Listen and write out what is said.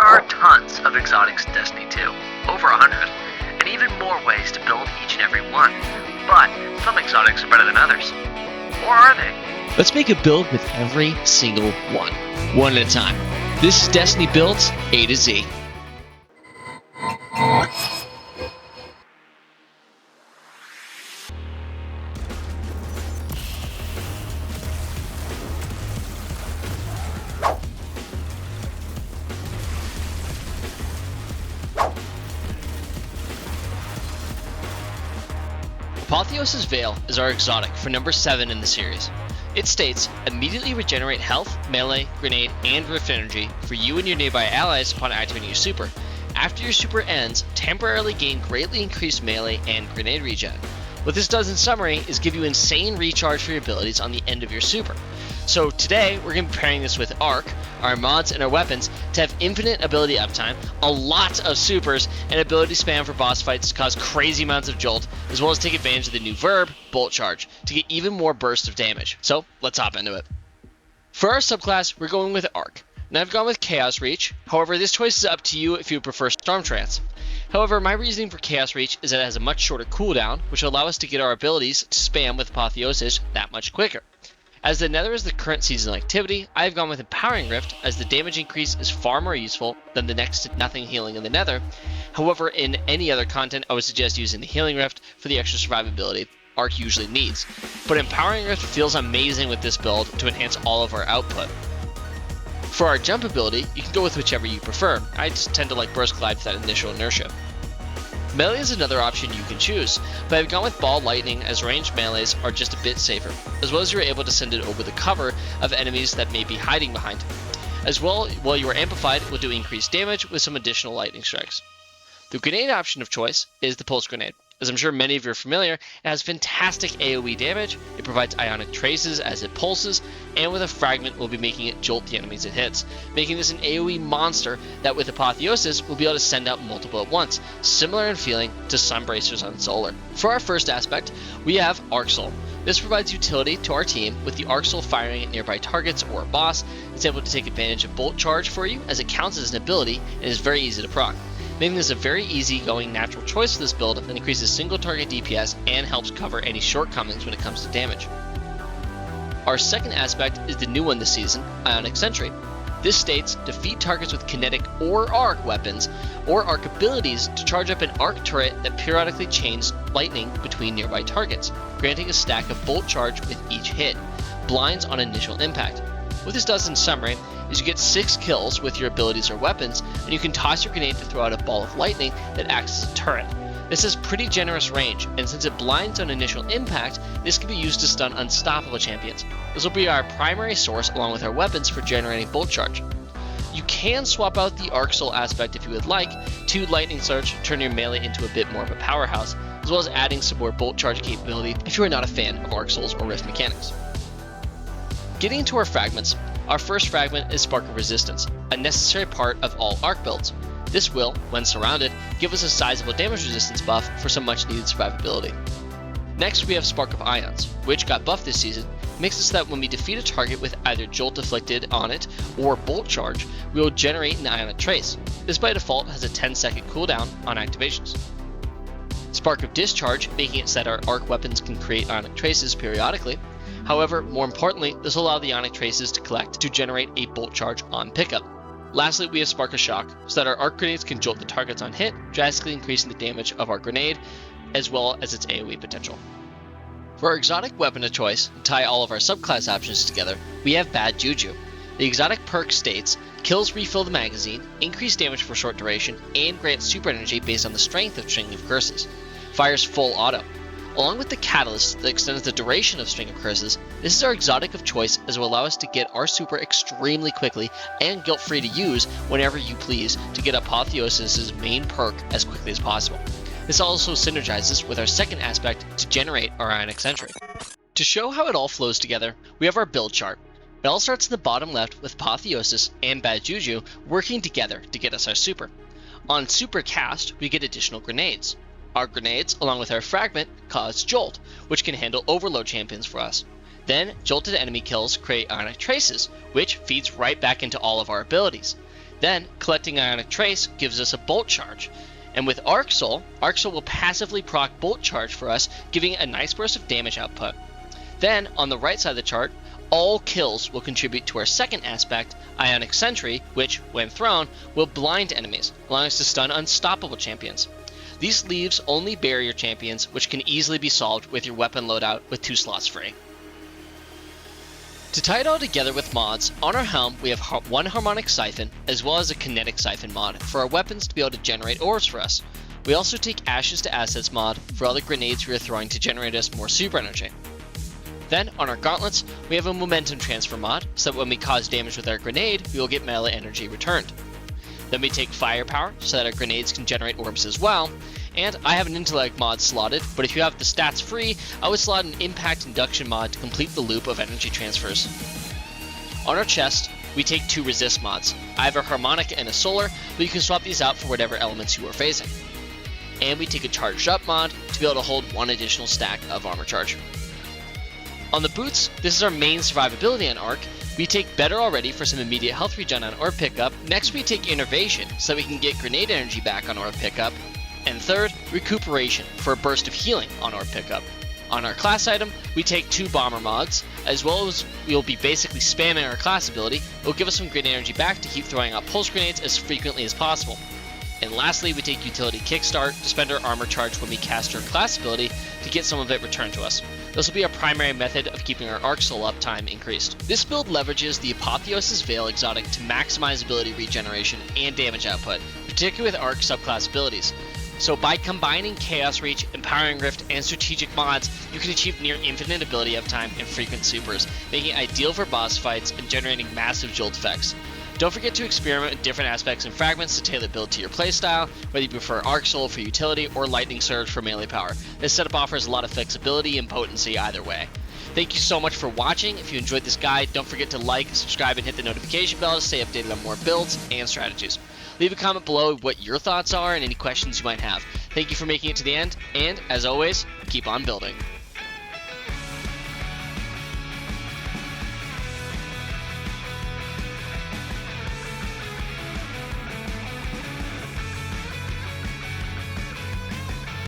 are tons of exotics in Destiny 2, over 100, and even more ways to build each and every one. But some exotics are better than others. Or are they? Let's make a build with every single one at a time. This is Destiny Builds A to Z. Apotheosis Veil is our exotic for number 7 in the series. It states, immediately regenerate health, melee, grenade, and rift energy for you and your nearby allies upon activating your super. After your super ends, temporarily gain greatly increased melee and grenade regen. What this does in summary is give you insane recharge for your abilities on the end of your super. So today, we're going to be pairing this with Arc, our mods, and our weapons to have infinite ability uptime, a lot of supers, and ability spam for boss fights to cause crazy amounts of jolt, as well as take advantage of the new verb, Bolt Charge, to get even more burst of damage. So, let's hop into it. For our subclass, we're going with Arc. Now I've gone with Chaos Reach, however this choice is up to you if you prefer Stormtrance. However, my reasoning for Chaos Reach is that it has a much shorter cooldown, which will allow us to get our abilities to spam with Apotheosis that much quicker. As the Nether is the current seasonal activity, I have gone with Empowering Rift as the damage increase is far more useful than the next to nothing healing in the Nether. However, in any other content, I would suggest using the Healing Rift for the extra survivability Arc usually needs. But Empowering Rift feels amazing with this build to enhance all of our output. For our jump ability, you can go with whichever you prefer. I just tend to like Burst Glide for that initial inertia. Melee is another option you can choose, but I've gone with Ball Lightning as ranged melees are just a bit safer, as well as you're able to send it over the cover of enemies that may be hiding behind. As well, while you are amplified, it will do increased damage with some additional lightning strikes. The grenade option of choice is the Pulse Grenade. As I'm sure many of you are familiar, it has fantastic AoE damage, it provides Ionic Traces as it pulses, and with a fragment will be making it jolt the enemies it hits, making this an AoE monster that with Apotheosis will be able to send out multiple at once, similar in feeling to Sunbracers on Solar. For our first aspect, we have Arc Soul. This provides utility to our team with the Arc Soul firing at nearby targets or a boss. It's able to take advantage of Bolt Charge for you as it counts as an ability and is very easy to proc, making this a very easy-going natural choice for this build that increases single target DPS and helps cover any shortcomings when it comes to damage. Our second aspect is the new one this season, Ionic Sentry. This states, defeat targets with kinetic or arc weapons or arc abilities to charge up an arc turret that periodically chains lightning between nearby targets, granting a stack of bolt charge with each hit, blinds on initial impact. What this does in summary is you get 6 kills with your abilities or weapons, and you can toss your grenade to throw out a ball of lightning that acts as a turret. This has pretty generous range, and since it blinds on initial impact, this can be used to stun unstoppable champions. This will be our primary source along with our weapons for generating bolt charge. You can swap out the Arc Soul aspect if you would like to Lightning Surge, turn your melee into a bit more of a powerhouse, as well as adding some more bolt charge capability if you are not a fan of Arc Souls or Rift mechanics. Getting into our fragments, our first fragment is Spark of Resistance, a necessary part of all Arc builds. This will, when surrounded, give us a sizable damage resistance buff for some much needed survivability. Next we have Spark of Ions, which got buffed this season, makes it so that when we defeat a target with either Jolt afflicted on it or Bolt Charge, we will generate an Ionic Trace. This by default has a 10-second cooldown on activations. Spark of Discharge, making it so that our arc weapons can create Ionic Traces periodically. However, more importantly, this will allow the Ionic Traces to collect to generate a Bolt Charge on pickup. Lastly, we have Spark of Shock, so that our arc grenades can jolt the targets on hit, drastically increasing the damage of our grenade, as well as its AoE potential. For our exotic weapon of choice, to tie all of our subclass options together, we have Bad Juju. The exotic perk states, kills refill the magazine, increase damage for short duration, and grants super energy based on the strength of String of Curses. Fires full auto. Along with the catalyst that extends the duration of String of Curses, this is our exotic of choice as it will allow us to get our super extremely quickly and guilt-free to use whenever you please to get Apotheosis' main perk as quickly as possible. This also synergizes with our second aspect to generate our Ionic Sentry. To show how it all flows together, we have our build chart. It all starts in the bottom left with Apotheosis and Bad Juju working together to get us our super. On super cast, we get additional grenades. Our grenades, along with our fragment, cause Jolt, which can handle overload champions for us. Then, jolted enemy kills create Ionic Traces, which feeds right back into all of our abilities. Then, collecting Ionic Trace gives us a Bolt Charge. And with Arc Soul will passively proc Bolt Charge for us, giving a nice burst of damage output. Then, on the right side of the chart, all kills will contribute to our second aspect, Ionic Sentry, which, when thrown, will blind enemies, allowing us to stun unstoppable champions. These leaves only barrier champions, which can easily be solved with your weapon loadout with 2 slots free. To tie it all together with mods, on our helm we have one Harmonic Siphon, as well as a Kinetic Siphon mod, for our weapons to be able to generate orbs for us. We also take Ashes to Assets mod for all the grenades we are throwing to generate us more super energy. Then, on our gauntlets, we have a Momentum Transfer mod, so that when we cause damage with our grenade, we will get melee energy returned. Then we take Firepower, so that our grenades can generate orbs as well, and I have an Intellect mod slotted, but if you have the stats free, I would slot an Impact Induction mod to complete the loop of energy transfers. On our chest, we take 2 Resist mods. I have a Harmonic and a Solar, but you can swap these out for whatever elements you are facing. And we take a Charged Up mod to be able to hold 1 additional stack of Armor Charge. On the boots, this is our main survivability on Arc. We take Better Already for some immediate health regen on Orb Pickup. Next we take Innervation so we can get grenade energy back on Orb Pickup. And third, Recuperation for a burst of healing on Orb Pickup. On our class item, we take 2 Bomber mods, as well as we will be basically spamming our class ability. It will give us some grenade energy back to keep throwing out pulse grenades as frequently as possible. And lastly, we take Utility Kickstart to spend our armor charge when we cast our class ability to get some of it returned to us. This will be our primary method of keeping our Arc Soul uptime increased. This build leverages the Apotheosis Veil exotic to maximize ability regeneration and damage output, particularly with Arc subclass abilities. So by combining Chaos Reach, Empowering Rift, and strategic mods, you can achieve near infinite ability uptime and frequent supers, making it ideal for boss fights and generating massive jolt effects. Don't forget to experiment with different aspects and fragments to tailor build to your playstyle, whether you prefer Arc Soul for utility or Lightning Surge for melee power. This setup offers a lot of flexibility and potency either way. Thank you so much for watching. If you enjoyed this guide, don't forget to like, subscribe, and hit the notification bell to stay updated on more builds and strategies. Leave a comment below what your thoughts are and any questions you might have. Thank you for making it to the end, and as always, keep on building.